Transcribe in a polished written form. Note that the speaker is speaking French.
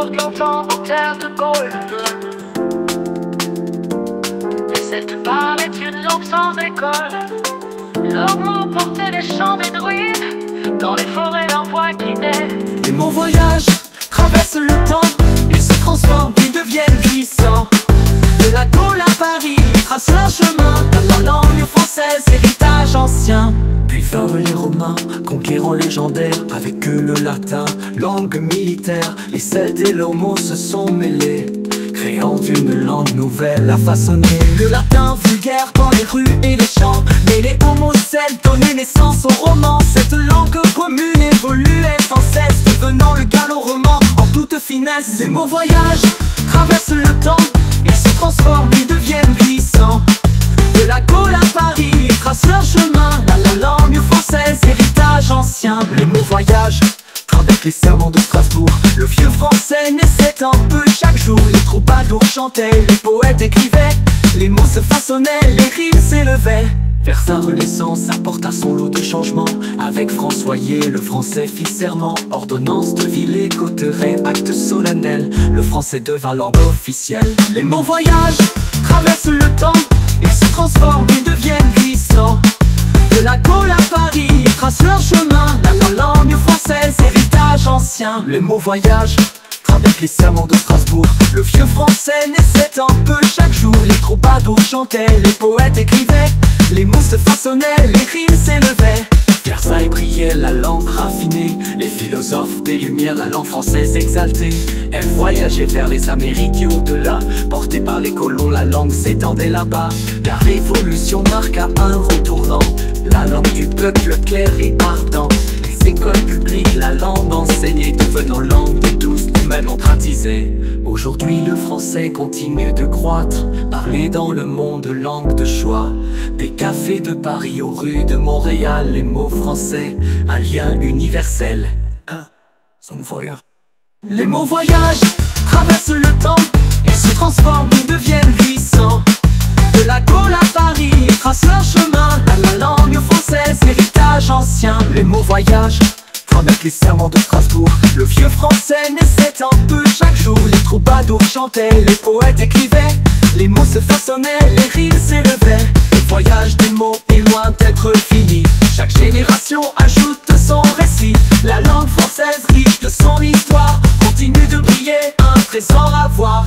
porte longtemps aux terres de Gaulle. Et cette balle est une lampe sans école. Leurs mots portaient des chants bédouins dans les forêts d'un voix qui naît. Les mots voyagent, traversent le temps, ils se transforment, ils deviennent puissants. De la Gaule à Paris, ils tracent leur chemin dans la langue française, héritage ancien. Puis vinrent les Romains, conquérants légendaires, avec eux le latin, langue militaire. Les Celtes et l'Homo se sont mêlés, créant une langue nouvelle à façonner. Le latin vulgaire dans les rues et les champs, mais les Homo celtes donnaient naissance au roman. Cette langue commune évoluait sans cesse, devenant le gallo-roman en toute finesse. Les mots voyagent, traversent le temps, ils se transforment, ils deviennent puissants. De la Gaule à Paris, ils tracent leur chemin dans la langue française, héritage ancien. Les mots voyagent, traversent les serments de Strasbourg. Le vieux français naissait un peu chaque jour. Les troubadours chantaient, les poètes écrivaient, les mots se façonnaient, les rimes s'élevaient. Vers sa renaissance apporta son lot de changements. Avec Françoyer, le français fit serment. Ordonnance de ville et Cauteret, acte solennel, le français devint langue officielle. Les mots voyagent, traversent le temps, ils se transforment, ils deviennent puissants. De la Gaule à Paris, ils tracent leur chemin dans la langue française, héritage ancien. Les mots voyagent, traversent les serments de Strasbourg. Le vieux français naissait un peu chaque jour. Les troubadours chantaient, les poètes écrivaient, les mots se façonnaient, les rimes s'élevaient. Versailles brillait, la langue raffinée, les philosophes des Lumières, la langue française exaltée. Elle voyageait vers les Amériques et au-delà, portée par les colons, la langue s'étendait là-bas. La révolution marqua un retournant, la langue du peuple clair et ardent. Les écoles publiques, la langue enseignée, devenant langue de tous, démocratisée. Aujourd'hui le français continue de croître, parlé dans le monde, langue de choix. Des cafés de Paris aux rues de Montréal, les mots français, un lien universel. Les mots voyagent, traversent le temps, ils se transforment, ils deviennent puissants. De la Gaule à Paris, ils tracent leur chemin dans la langue française, héritage ancien. Les mots voyagent, traversent les serments de Strasbourg. Le vieux français naissait un peu chaque jour. Les troubadours chantaient, les poètes écrivaient, les mots se façonnaient, les rimes s'élevaient. Le voyage des mots est loin d'être fini, chaque génération ajoute son récit. La langue française, riche de son histoire, continue de briller, un trésor à voir.